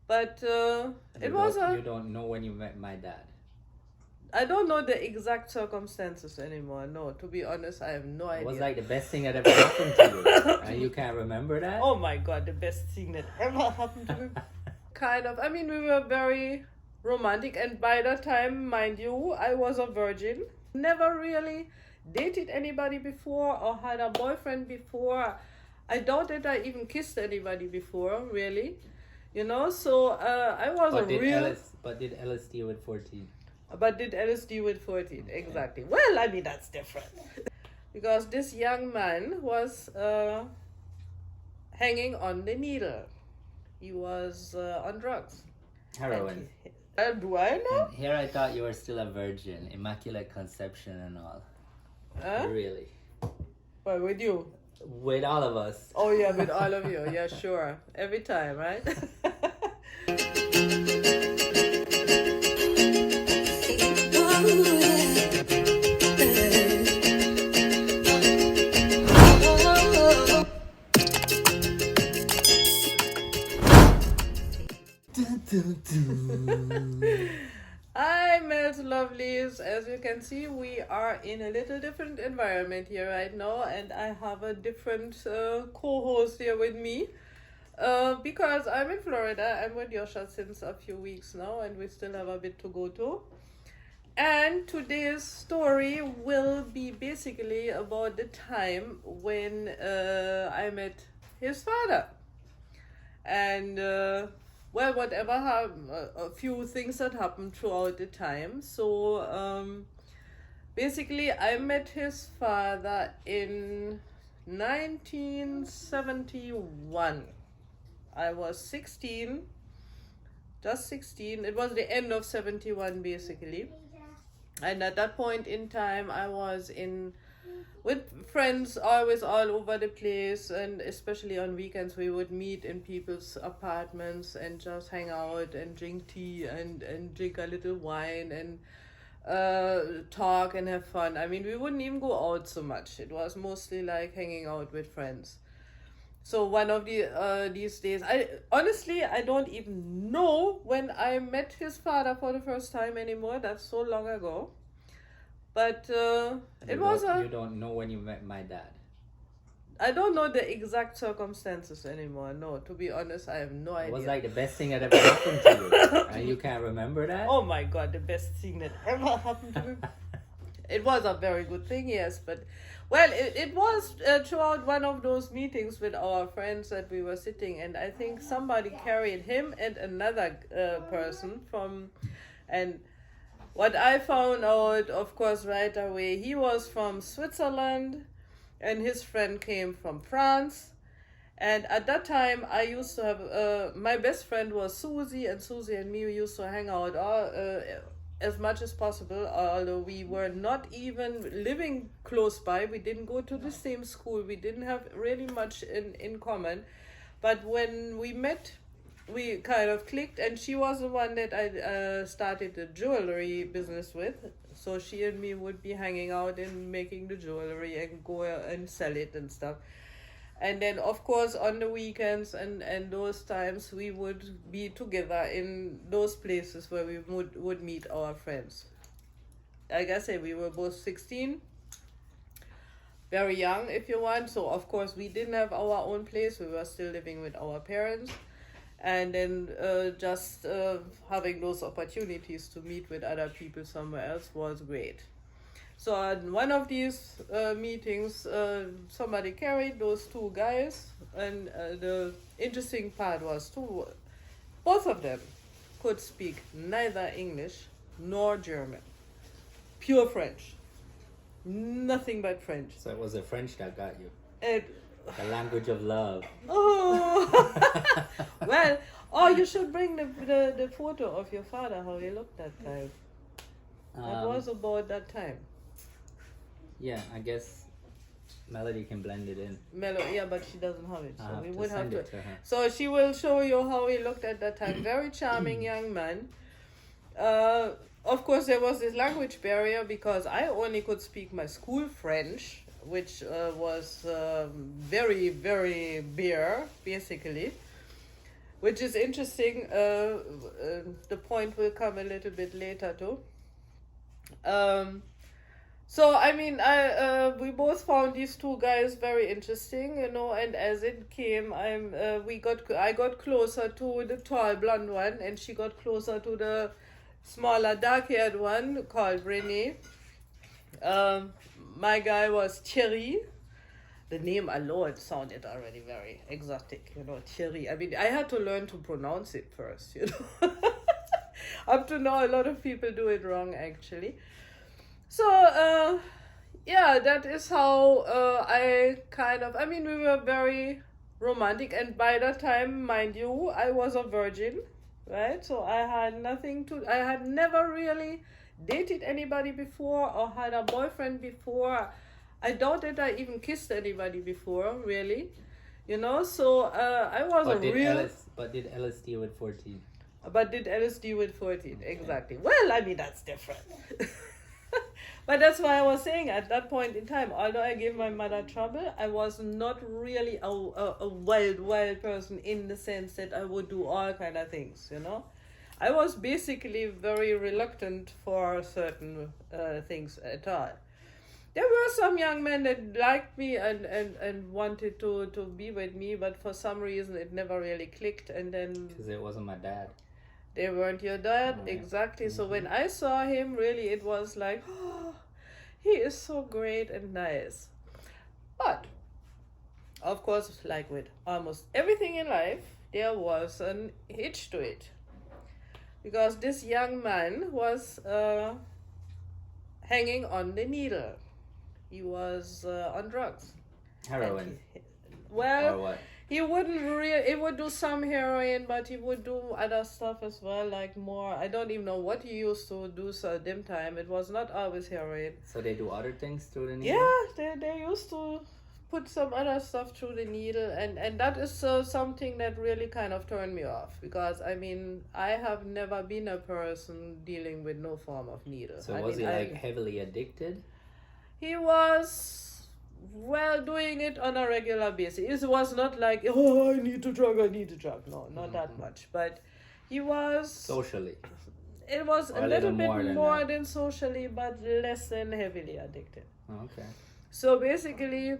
But it was You don't know when you met my dad. I don't know the exact circumstances anymore. No, to be honest, I have no idea. It was like the best thing that ever happened to you. And you can't remember that? Oh my god, the best thing that ever happened to me. Kind of. I mean, we were very romantic, and by that time, mind you, I was a virgin. Never really dated anybody before or had a boyfriend before. I doubt that I even kissed anybody before, really. You know, so I was But a did real. did LSD with 14? But did LSD with 14, Okay. exactly. Well, I mean, that's different. Because this young man was hanging on the needle. He was on drugs. Heroin. Do I know? And here I thought you were still a virgin, immaculate conception and all. Really. Well, with you. With all of us. Oh, yeah, with all of you. Yeah, sure. Every time, right? Hi, Mel's lovelies. As you can see, we are in a little different environment here right now, and I have a different co-host here with me. Because I'm in Florida, I'm with Yosha since a few weeks now, and we still have a bit to go to. And today's story will be basically about the time when I met his father. And well, whatever happened, a few things that happened throughout the time. So basically, I met his father in 1971. I was 16, just 16. It was the end of 71, basically. And at that point in time, I was with friends always all over the place, and especially on weekends we would meet in people's apartments and just hang out and drink tea and drink a little wine and talk and have fun. I mean, we wouldn't even go out so much. It was mostly like hanging out with friends. So one of these days, I don't even know when I met his father for the first time anymore. That's so long ago. But You don't know when you met my dad. I don't know the exact circumstances anymore. No, to be honest, I have no idea. It was like the best thing that ever happened to you. And you can't remember that? Oh my god, the best thing that ever happened to me. It was a very good thing, yes, but well, it was throughout one of those meetings with our friends that we were sitting, and I think somebody carried him and another person from, and what I found out, of course, right away, he was from Switzerland, and his friend came from France. And at that time, I used to have my best friend was Susie, and Susie and me used to hang out as much as possible, although we were not even living close by. We didn't go to the same school. We didn't have really much in common. But when we met, we kind of clicked, and she was the one that I started the jewelry business with. So she and me would be hanging out and making the jewelry and go and sell it and stuff. And then, of course, on the weekends and those times, we would be together in those places where we would meet our friends. Like I said, we were both 16, very young, if you want. So, of course, we didn't have our own place. We were still living with our parents. And then just having those opportunities to meet with other people somewhere else was great. So at one of these meetings, somebody carried those two guys, and the interesting part was both of them could speak neither English nor German, pure French, nothing but French. So it was the French that got you. The language of love. Oh, well, you should bring the photo of your father, how he looked that time. That was about that time. Yeah, I guess Melody can blend it in. Yeah, but she doesn't have it, so we would have to. To her. So she will show you how he looked at that time. Very charming young man. Of course, there was this language barrier because I only could speak my school French, which was very, very bare, basically. which is interesting. The point will come a little bit later too. So I mean, we both found these two guys very interesting, you know. And as it came, I got closer to the tall blonde one, and she got closer to the smaller dark-haired one called Renee. My guy was Thierry. The name alone sounded already very exotic, you know, Thierry. I mean, I had to learn to pronounce it first, you know. Up to now, a lot of people do it wrong, actually. So, yeah, that is how I mean, we were very romantic. And by that time, mind you, I was a virgin, right? So I had never really dated anybody before or had a boyfriend before. I doubt that I even kissed anybody before, really. You know, so I was But did LSD with 14? But did LSD with 14, exactly. Well, I mean, that's different. But that's why I was saying at that point in time, although I gave my mother trouble, I was not really a wild person in the sense that I would do all kind of things, you know. I was basically very reluctant for certain things at all. There were some young men that liked me and wanted to be with me, but for some reason it never really clicked. And then because it wasn't my dad. They weren't your dad, Right. exactly. So when I saw him, really, it was like, oh, he is so great and nice. But, of course, like with almost everything in life, there was an hitch to it. Because this young man was hanging on the needle. He was on drugs. Heroin. Well, or what? he would do some heroin, but he would do other stuff as well, like more. I don't even know what he used to do so dim time. It was not always heroin. So they do other things through the needle? Yeah, they used to put some other stuff through the needle, and that is something that really kind of turned me off, because I mean, I have never been a person dealing with no form of needle. So was he heavily addicted? He was, well, doing it on a regular basis. It was not like, oh, I need to drug. No, not that much. But he was... Socially? It was or a little bit more than than socially, but less than heavily addicted. Oh, okay. So basically...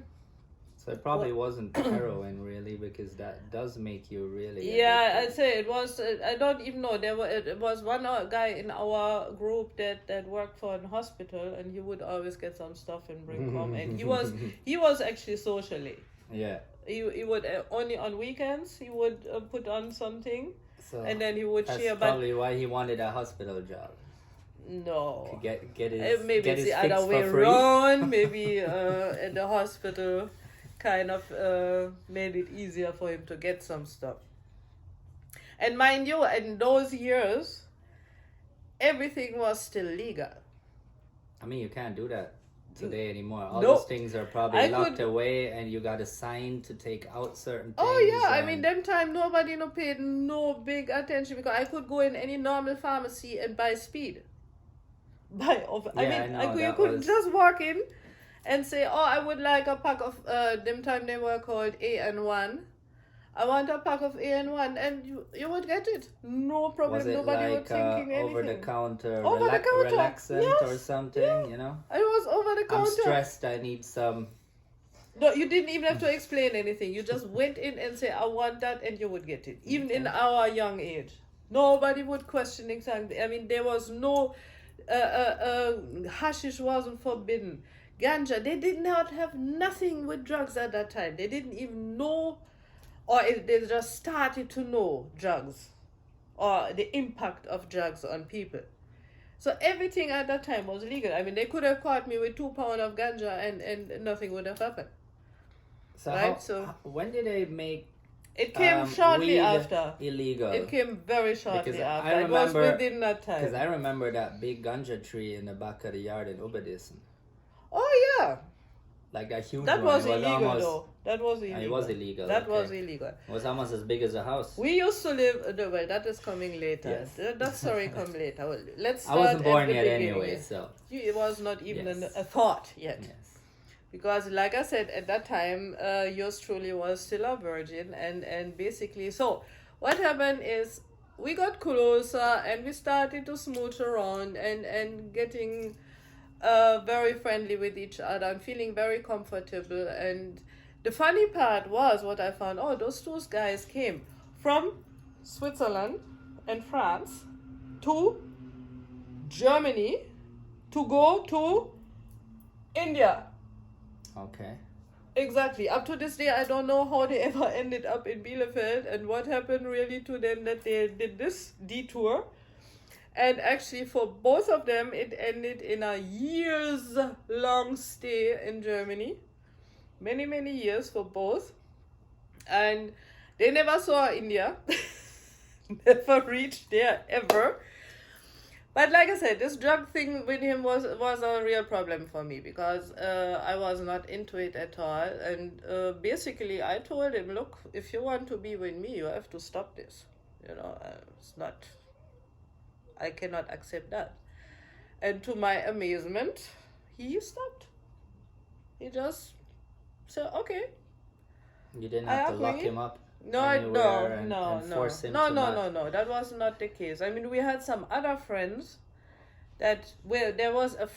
So it probably wasn't heroin, really, because that does make you really Yeah, addicted. I'd say it was. I don't even know. It was one guy in our group that worked for a hospital, and he would always get some stuff and bring home. And he was actually socially. Yeah. He would only on weekends he would put on something, So and then he would that's share. probably why he wanted a hospital job. No. To get his Maybe get it's his the fix other way for free. around. Maybe at the hospital kind of made it easier for him to get some stuff. And mind you, in those years, everything was still legal. I mean, you can't do that today anymore. All No. those things are probably locked away, and you got a sign to take out certain things. Oh yeah, I mean, them time nobody paid no big attention, because I could go in any normal pharmacy and buy speed. You could just walk in and say, oh, I would like a pack of, them time they were called AN1. I want a pack of AN1, and you would get it. No problem. Was it Nobody was thinking anything. over-the-counter Over-the-counter, relaxant yes, or something, yeah. you know? It was over the counter. I'm stressed, I need some... No, you didn't even have to explain anything. You just went in and say, I want that, and you would get it. Even in our young age. Nobody would question exactly. I mean, there was no... hashish wasn't forbidden. Ganja, they did not have nothing with drugs at that time. They didn't even know, or they just started to know drugs, or the impact of drugs on people. So everything at that time was legal. I mean, they could have caught me with 2 pounds of ganja and nothing would have happened. So, right? when did they make it came shortly weed after. illegal? It came very shortly Because after. I remember, it was within that time. Because I remember that big ganja tree in the back of the yard in Ubadison. Oh yeah. Like that huge that one. Was it was illegal almost, though. That was illegal. It was illegal. That okay. was illegal. It was almost as big as a house. We used to live. Well, that is coming later. Yes. That story come later. Well, let's I start wasn't born at the yet beginning. anyway, so. It was not even Yes. a thought yet. Yes. Because, like I said, at that time, yours truly was still a virgin, and basically, so what happened is we got closer and we started to smooch around and getting very friendly with each other and feeling very comfortable. And the funny part was what I found out, those two guys came from Switzerland and France to Germany to go to India. Okay. Exactly. Up to this day, I don't know how they ever ended up in Bielefeld and what happened really to them that they did this detour. And actually, for both of them, it ended in a years-long stay in Germany. Many, many years for both. And they never saw India. Never reached there, ever. But like I said, this drug thing with him was a real problem for me because I was not into it at all. And basically, I told him, look, if you want to be with me, you have to stop this. It's not... I cannot accept that. And to my amazement, he stopped. He just said, okay. You didn't have to lock him up? No. Force him No. That was not the case. I mean, we had some other friends that there was a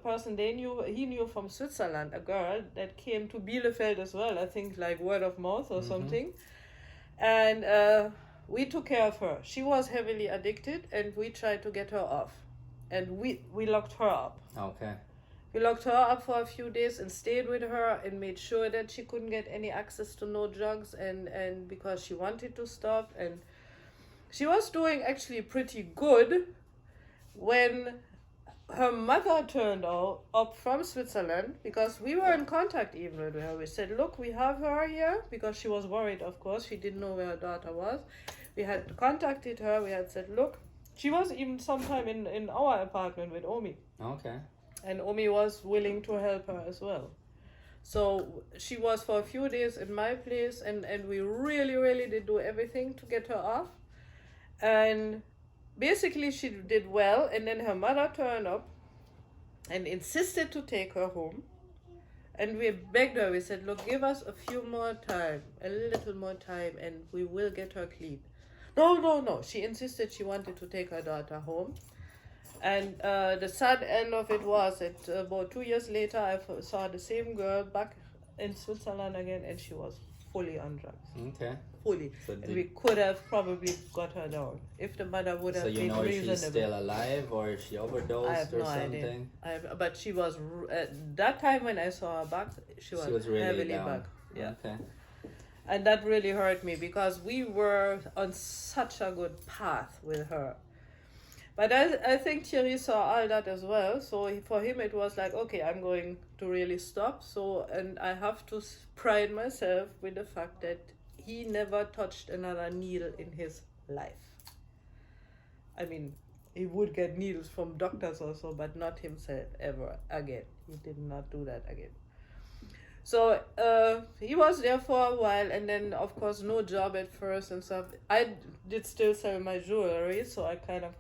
person he knew from Switzerland, a girl that came to Bielefeld as well. I think like word of mouth or something, and we took care of her. She was heavily addicted, and we tried to get her off, and we locked her up. Okay. We locked her up for a few days and stayed with her and made sure that she couldn't get any access to no drugs and because she wanted to stop. And she was doing actually pretty good when her mother turned up from Switzerland, because we were in contact even with her. We said, look, we have her here, because she was worried, of course. She didn't know where her daughter was. We had contacted her. We had said, look, she was even sometime in our apartment with Omi. Okay. And Omi was willing to help her as well. So she was for a few days in my place, and we really, really did do everything to get her off. And basically she did well, and then her mother turned up and insisted to take her home. And we begged her, we said, look, give us a little more time, and we will get her clean. No. She insisted she wanted to take her daughter home. And the sad end of it was that about 2 years later, I saw the same girl back in Switzerland again, and she was fully on drugs. Okay. Fully. So and we could have probably got her down if the mother would have been reasonable. So you know if she's still alive or if she overdosed or something? But she was, at that time when I saw her back, she was really heavily down. Back. Yeah. Okay. And that really hurt me because we were on such a good path with her. But I think Thierry saw all that as well. So for him, it was like, okay, I'm going to really stop. So, and I have to pride myself with the fact that he never touched another needle in his life. I mean, he would get needles from doctors also, but not himself ever again. He did not do that again. So he was there for a while, and then of course no job at first and stuff. I did still sell my jewelry, so I kind of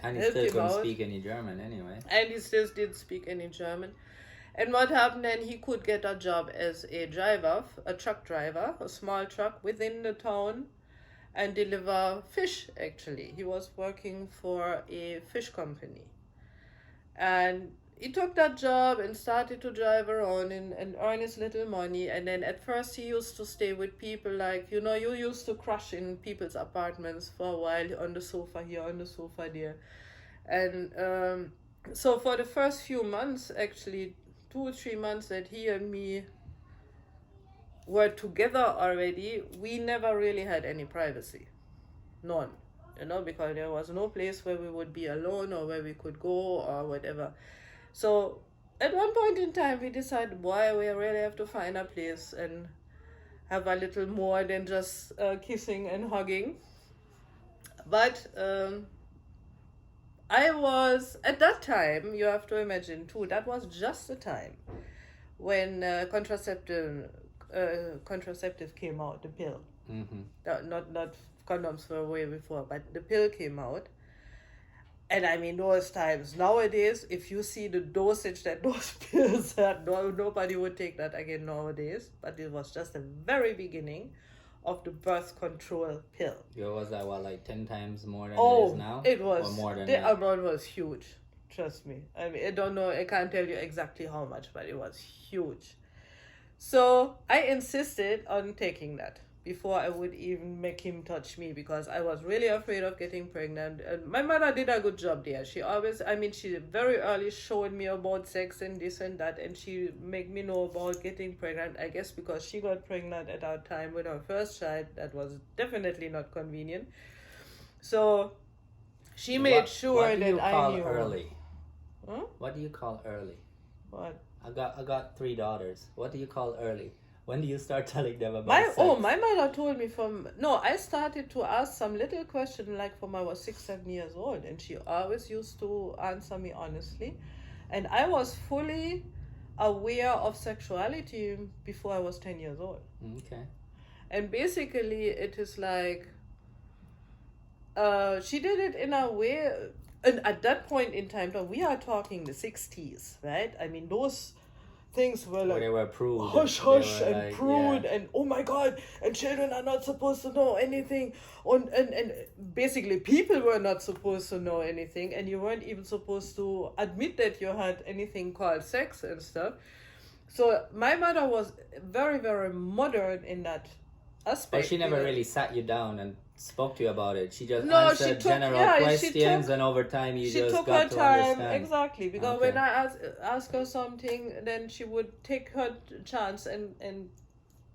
and he still couldn't speak any German anyway. And he still didn't speak any German. And what happened then, he could get a job as a driver, a truck driver, a small truck within the town, and deliver fish, actually. He was working for a fish company. And he took that job and started to drive around and earn his little money. And then at first he used to stay with people like, you used to crash in people's apartments for a while, on the sofa here, on the sofa there. And so for the first few months, actually 2 or 3 months that he and me were together already, we never really had any privacy. None. Because there was no place where we would be alone or where we could go or whatever. So at one point in time, we decided, boy, we really have to find a place and have a little more than just kissing and hugging. But I was, at that time, you have to imagine too, that was just the time when contraceptive came out, the pill. Mm-hmm. Not condoms were way before, but the pill came out. And I mean, those times, nowadays, if you see the dosage that those pills had, nobody would take that again nowadays. But it was just the very beginning of the birth control pill. Was that what, like 10 times more than it Oh, is now? it was. Or more than The that? amount was huge. Trust me. I mean, I don't know. I can't tell you exactly how much, but it was huge. So I insisted on taking that before I would even make him touch me, because I was really afraid of getting pregnant. And my mother did a good job there. She always, I mean, she very early showed me about sex and this and that, and she made me know about getting pregnant. I guess because she got pregnant at our time with her first child, that was definitely not convenient. So she made sure that I knew. Early? Huh? What do you call early? What? I got 3 daughters. What do you call early? When do you start telling them about sex? My mother told me I started to ask some little question like from I was 6-7 years old, and she always used to answer me honestly, and I was fully aware of sexuality before I was 10 years old. Okay. And basically it is like she did it in a way, and at that point in time, we are talking the 60s, right? I mean, those things were like, they were prude, hush and like, prude, and oh my God, and children are not supposed to know anything, and basically people were not supposed to know anything, and you weren't even supposed to admit that you had anything called sex and stuff. So my mother was very, very modern in that aspect. But she never really sat you down and spoke to you about it. She just answered general questions, and over time you just got to understand. Exactly, because when I ask her something, then she would take her chance and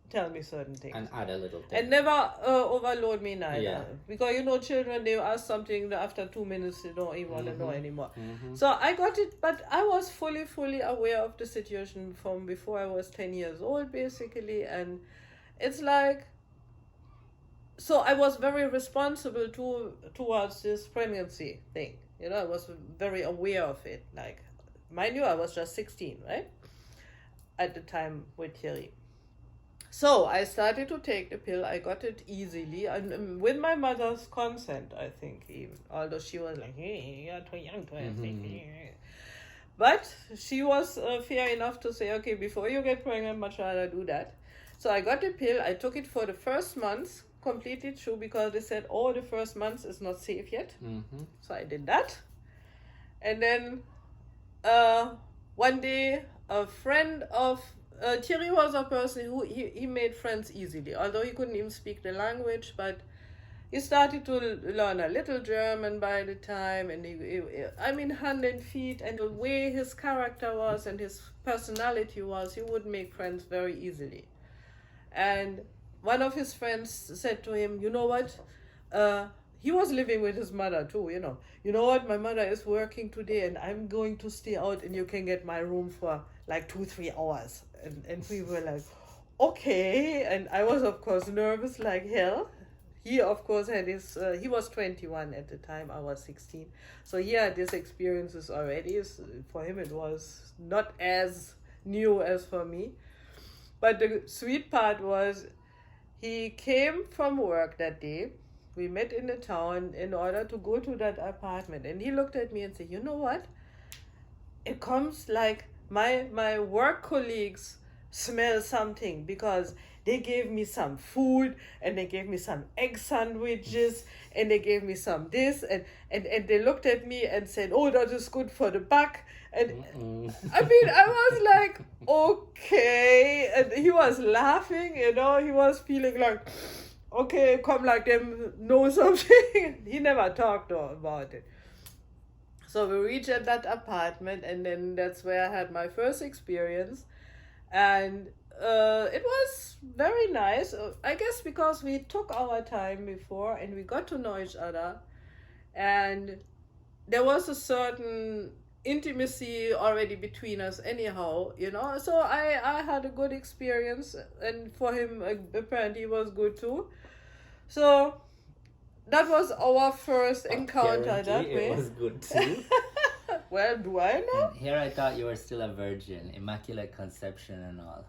tell me certain things. And add a little thing. And never overload me neither. Yeah. Because, children, they ask something, after 2 minutes, they don't even want to know anymore. So I got it, but I was fully aware of the situation from before I was 10 years old, basically. And it's like, so I was very responsible towards this pregnancy thing. I was very aware of it. Like, mind you, I was just 16, right? At the time with Thierry. So I started to take the pill. I got it easily, and with my mother's consent, I think, even. Although she was like, hey, you're too young to have it. But she was fair enough to say, okay, before you get pregnant, much rather do that. So I got the pill. I took it for the first months, completely true, because they said, the first months is not safe yet. So I did that. And then one day, a friend of Thierry was a person who he made friends easily, although he couldn't even speak the language, but he started to learn a little German by the time, and hand and feet, and the way his character was and his personality was, he would make friends very easily. And one of his friends said to him, you know what, he was living with his mother too, you know what, my mother is working today and I'm going to stay out and you can get my room for like 2-3 hours. And we were like, okay. And I was, of course, nervous like hell. He, of course, had his, he was 21 at the time, I was 16. So he had these experiences already. For him, it was not as new as for me. But the sweet part was, he came from work that day. We met in the town in order to go to that apartment. And he looked at me and said, you know what? It comes like my work colleagues smell something, because they gave me some food and they gave me some egg sandwiches and they gave me some this and they looked at me and said, oh, that is good for the back. And I was like, okay. And he was laughing, he was feeling like, okay, come like them know something. He never talked about it. So we reached at that apartment, and then that's where I had my first experience. And it was very nice, I guess, because we took our time before and we got to know each other. And there was a certain intimacy already between us anyhow, So I had a good experience, and for him, apparently, it was good too. So that was our first encounter that way. It was good too. Well, do I know? And here I thought you were still a virgin, immaculate conception and all.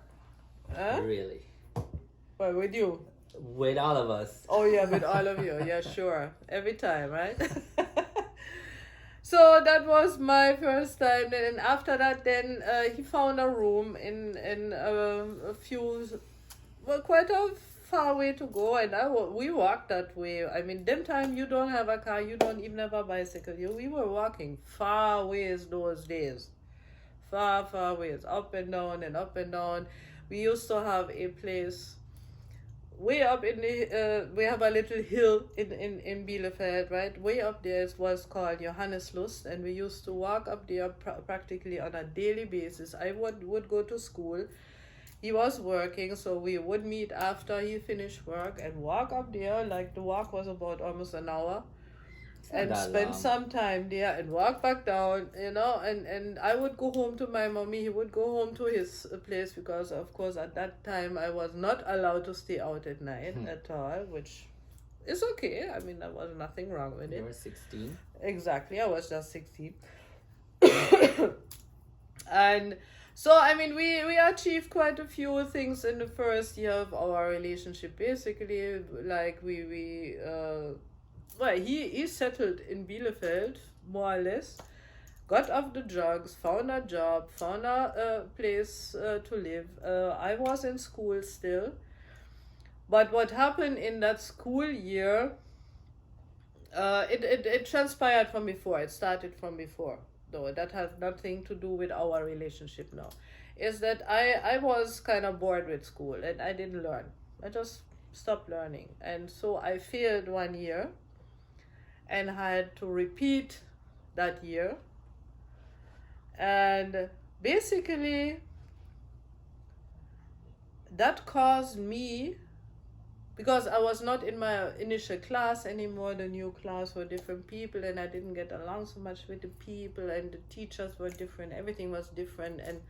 Really? Well, with you? With all of us. Oh yeah, with all of you. Yeah, sure. Every time, right? So that was my first time. And after that, then he found a room in a few, quite a far way to go, and we walked that way. I mean, them time you don't have a car, you don't even have a bicycle. We were walking far ways those days. Far, far ways, up and down and up and down. We used to have a place way up in the, we have a little hill in Bielefeld, right? Way up there it was called Johanneslust, and we used to walk up there practically on a daily basis. I would go to school. He was working, so we would meet after he finished work and walk up there. Like the walk was about almost an hour, and spend some time there and walk back down, and I would go home to my mommy. He would go home to his place, because of course at that time I was not allowed to stay out at night at all, which is okay. I mean, there was nothing wrong with it. You were 16? Exactly, I was just 16. And so, I mean, we achieved quite a few things in the first year of our relationship. Basically, like well, he settled in Bielefeld, more or less, got off the drugs, found a job, found a place to live. I was in school still. But what happened in that school year, it transpired from before. It started from before, though. That has nothing to do with our relationship now. Is that I was kind of bored with school and I didn't learn. I just stopped learning. And so I failed one year and had to repeat that year. And basically, that caused me, because I was not in my initial class anymore, the new class were different people, and I didn't get along so much with the people, and the teachers were different, everything was different, and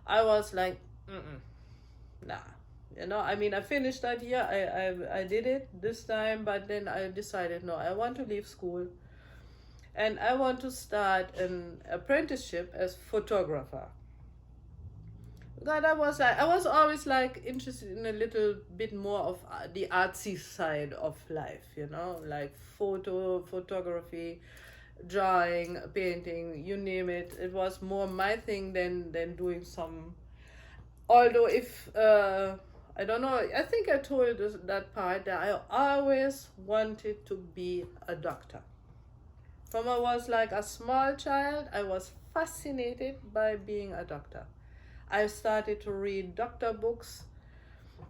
I was like, nah. I mean, I finished that year, I did it this time, but then I decided, no, I want to leave school, and I want to start an apprenticeship as photographer. God, I was always like interested in a little bit more of the artsy side of life, like photography, drawing, painting, you name it. It was more my thing than doing some. Although if I don't know, I think I told that part that I always wanted to be a doctor. From I was like a small child, I was fascinated by being a doctor. I started to read doctor books,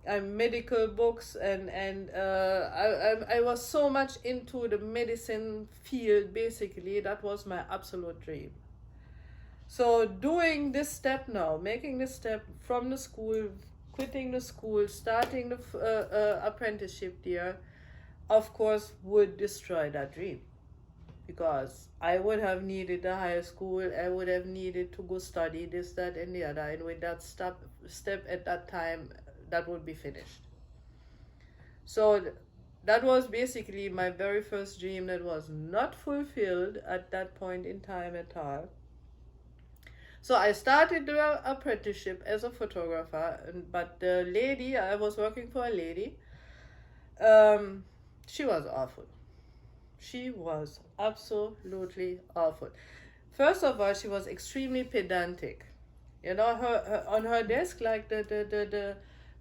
medical books, and I was so much into the medicine field. Basically, that was my absolute dream. So doing this step now, making this step from the school, quitting the school, starting the apprenticeship there, of course, would destroy that dream. Because I would have needed the higher school, I would have needed to go study this, that, and the other, and with that step at that time, that would be finished. So that was basically my very first dream that was not fulfilled at that point in time at all. So I started the apprenticeship as a photographer, but the lady, I was working for a lady, she was awful. She was absolutely awful. First of all, she was extremely pedantic. Her on her desk, like the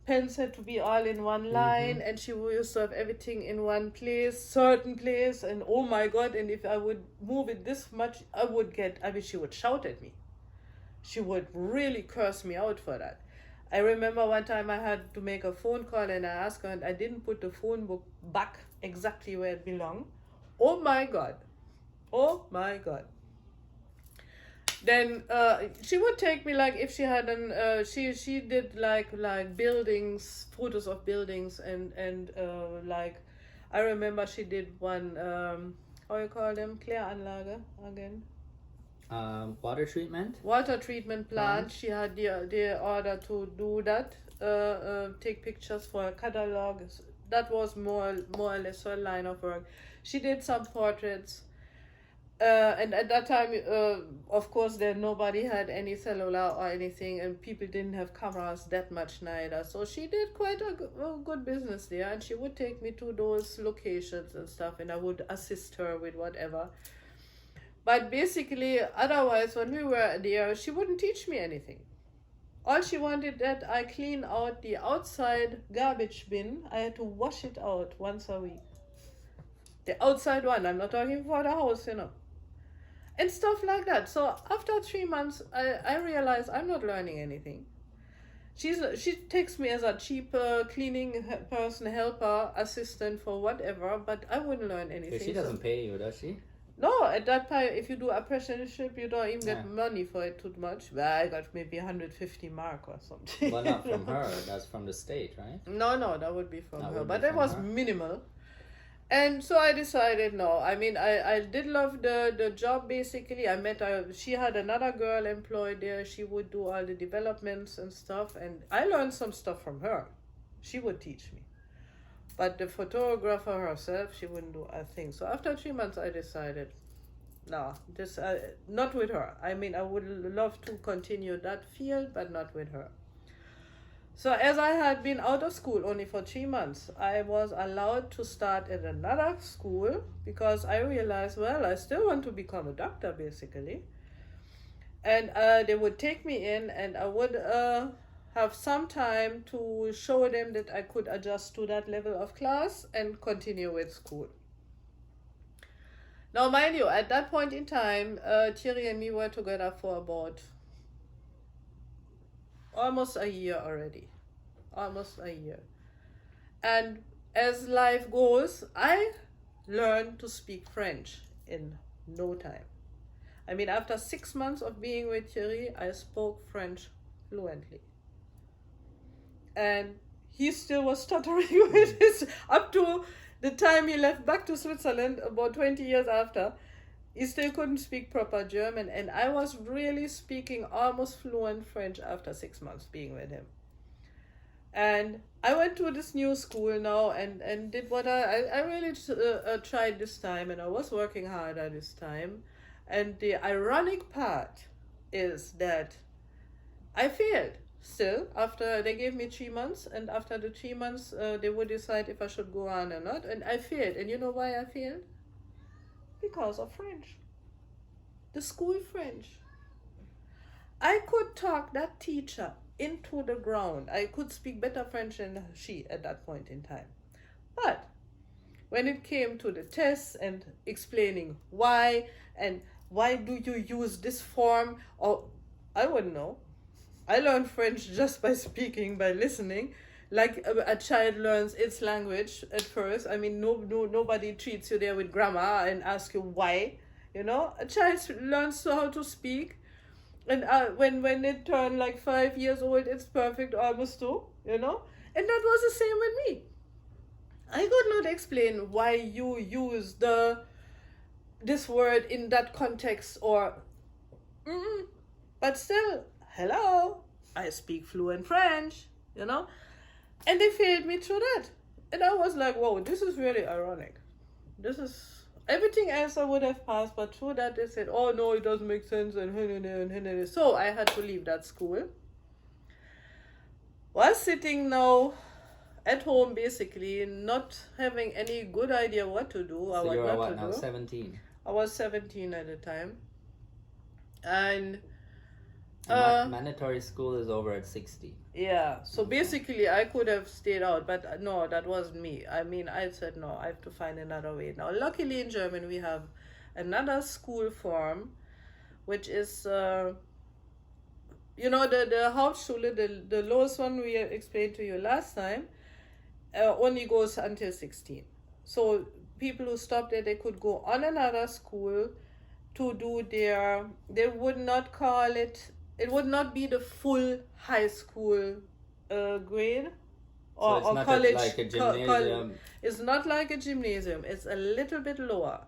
pens had to be all in one line, and she used to have everything in one place, certain place, and oh my God, and if I would move it this much, she would shout at me. She would really curse me out for that. I remember one time I had to make a phone call and I asked her, and I didn't put the phone book back exactly where it belonged. Oh my God. Oh my God. Then she would take me, like, if she had she did like buildings, photos of buildings, and like I remember she did one how you call them, Kläranlage again, water treatment plant. She had the order to do that, take pictures for a catalog. That was more or less her line of work. She did some portraits. And at that time, of course, then nobody had any cellular or anything, and people didn't have cameras that much neither. So she did quite a good business there, and she would take me to those locations and stuff, and I would assist her with whatever. But basically, otherwise, when we were there, she wouldn't teach me anything. All she wanted that I clean out the outside garbage bin. I had to wash it out once a week. The outside one, I'm not talking for the house, and stuff like that. So after 3 months, I realized I'm not learning anything. She takes me as a cheap cleaning person, helper, assistant for whatever, but I wouldn't learn anything. She doesn't pay you, does she? No, at that time, if you do apprenticeship, you don't even get money for it too much. Well, I got maybe 150 mark or something. Well, not from her. That's from the state, right? No, that would be from her. But that was minimal. And so I decided no. I mean, I did love the job basically. I met her. She had another girl employed there. She would do all the developments and stuff. And I learned some stuff from her. She would teach me. But the photographer herself, she wouldn't do a thing. So after 3 months, I decided, no, this not with her. I mean, I would love to continue that field, but not with her. So as I had been out of school only for 3 months, I was allowed to start at another school because I realized, well, I still want to become a doctor, basically. And they would take me in, and I would have some time to show them that I could adjust to that level of class and continue with school. Now, mind you, at that point in time, Thierry and me were together for about almost a year already. Almost a year. And as life goes, I learned to speak French in no time. I mean, after 6 months of being with Thierry, I spoke French fluently. And he still was stuttering with his, up to the time he left back to Switzerland, about 20 years after, he still couldn't speak proper German. And I was really speaking almost fluent French after 6 months being with him. And I went to this new school now and did what I really tried this time, and I was working harder this time. And the ironic part is that I failed still after they gave me 3 months, and after the 3 months they would decide if I should go on or not, and I failed. And you know why I failed? Because of French. The school French. I could talk that teacher into the ground. I could speak better French than she at that point in time. But when it came to the tests and explaining why and why do you use this form, or I wouldn't know. I learned French just by speaking, by listening, like a child learns its language at first. I mean, nobody treats you there with grammar and asks you why. A child learns how to speak. And when it turned like 5 years old, it's perfect almost too, And that was the same with me. I could not explain why you use this word in that context but still, hello, I speak fluent French, And they failed me through that. And I was like, whoa, this is really ironic. This is... Everything else I would have passed, but through that they said, oh no, it doesn't make sense, and so I had to leave that school. Was sitting now at home, basically, not having any good idea what to do. So you were what now, 17? I was 17 at the time. And mandatory school is over at 60. Yeah, so basically I could have stayed out, but no, that wasn't me. I mean, I said no, I have to find another way. Now, luckily in Germany we have another school form, which is, the Hauptschule, the lowest one we explained to you last time, only goes until 16. So people who stopped there, they could go on another school to do they would not call it, it would not be the full high school grade or college. Like a gymnasium. It's not like a gymnasium. It's a little bit lower.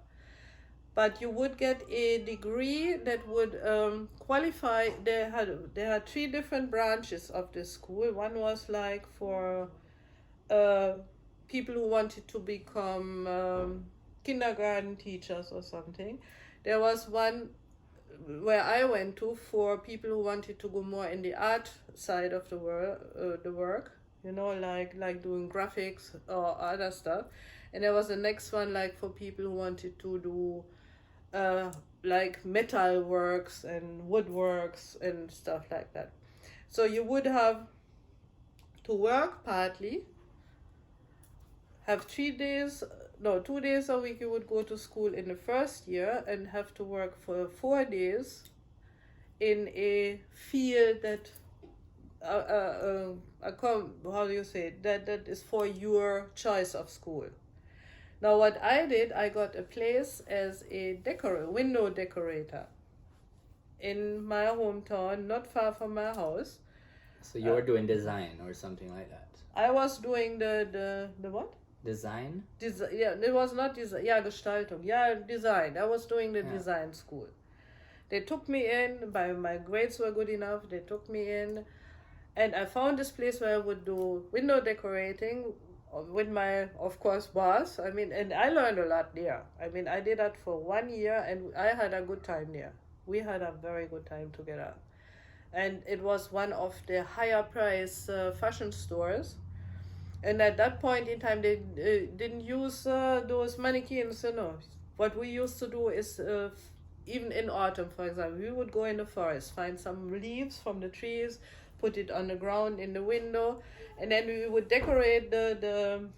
But you would get a degree that would qualify. They had 3 different branches of this school. One was like for people who wanted to become kindergarten teachers or something. There was one where I went to for people who wanted to go more in the art side of the work, like doing graphics or other stuff. And there was the next one like for people who wanted to do like metal works and woodworks and stuff like that. So you would have to work partly, have 2 days a week you would go to school in the first year, and have to work for 4 days in a field that how do you say it? That is for your choice of school. Now what I did, I got a place as a window decorator in my hometown, not far from my house. So you were doing design or something like that? I was doing the what? Design? Yeah, it was not design. Yeah, Gestaltung. Yeah, design. I was doing the design school. They took me in. My grades were good enough. They took me in. And I found this place where I would do window decorating with my, of course, boss. I mean, and I learned a lot there. I mean, I did that for 1 year, and I had a good time there. We had a very good time together. And it was one of the higher price fashion stores. And at that point in time, they didn't use those mannequins, What we used to do is, even in autumn, for example, we would go in the forest, find some leaves from the trees, put it on the ground in the window, and then we would decorate the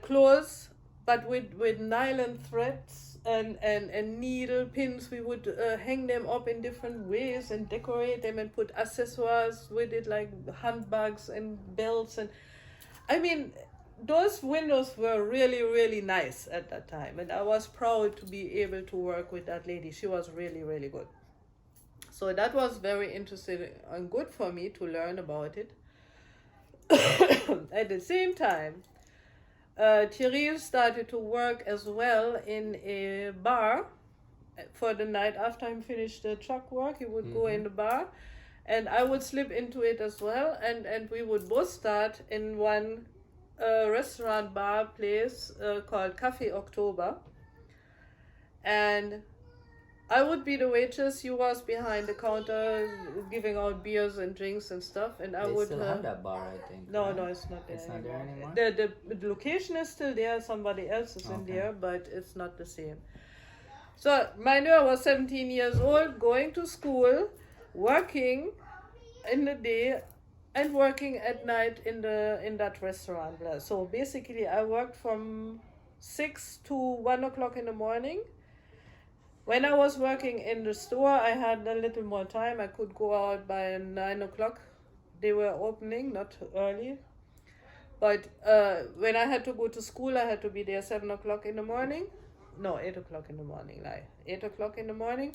clothes, but with nylon threads and needle pins. We would hang them up in different ways and decorate them and put accessories with it, like handbags and belts. And I mean, those windows were really, really nice at that time, and I was proud to be able to work with that lady. She was really, really good. So that was very interesting and good for me to learn about it. At the same time, Thierry started to work as well in a bar for the night. After he finished the truck work, he would go in the bar, and I would slip into it as well, and we would both start in one restaurant bar place called Café October, and I would be the waitress. You was behind the counter giving out beers and drinks and stuff, and I would. They still have that bar, I think. No, it's not there. It's not there anymore. The location is still there. Somebody else is in there, but it's not the same. So mind you, I was 17 years old, going to school, working in the day, and working at night in that restaurant. So basically, I worked from 6 to 1 o'clock in the morning. When I was working in the store, I had a little more time. I could go out by 9 o'clock. They were opening, not early. But when I had to go to school, I had to be there 7 o'clock in the morning. No, 8 o'clock in the morning, 8 o'clock in the morning.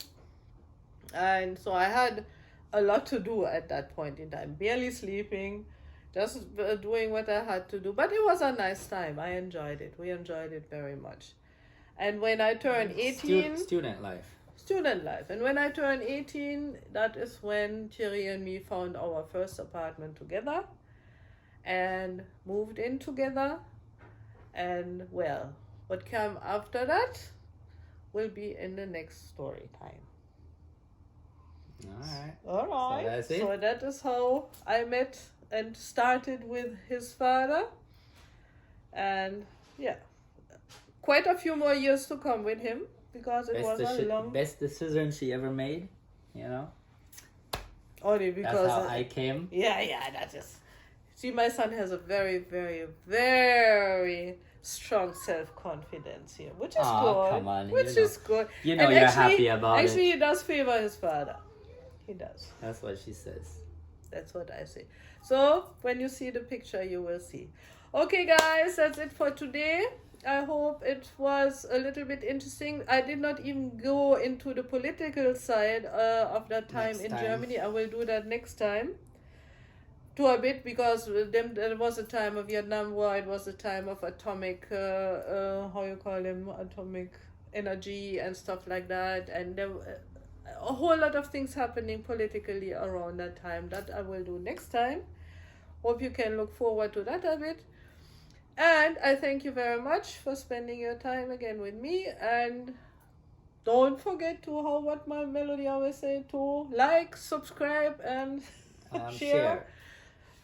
And so I had a lot to do at that point in time. Barely sleeping, just doing what I had to do. But it was a nice time. I enjoyed it. We enjoyed it very much. And when I turned 18... Student life. Student life. And when I turned 18, that is when Thierry and me found our first apartment together and moved in together. And, well, what came after that will be in the next story time. All right. So that's it. So that is how I met and started with his father. And, yeah. Quite a few more years to come with him, because it was a long... Best decision she ever made, Only because... That's how I came. Yeah, that is... See, my son has a very, very, very strong self-confidence here, which is good. Come on. Which is good. You're happy about it. Actually, he does favor his father. He does. That's what she says. That's what I say. So, when you see the picture, you will see. Okay, guys, that's it for today. I hope it was a little bit interesting. I did not even go into the political side of that time in Germany. I will do that next time. To a bit, because there was a time of Vietnam War. It was a time of atomic, atomic energy and stuff like that. And there were a whole lot of things happening politically around that time. That I will do next time. Hope you can look forward to that a bit. And I thank you very much for spending your time again with me. And don't forget to, what my Melody always say, to like, subscribe, and share.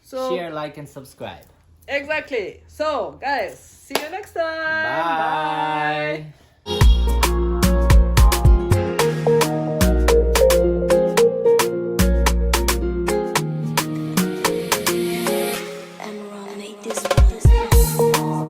So, share, like, and subscribe. Exactly. So, guys, see you next time. Bye.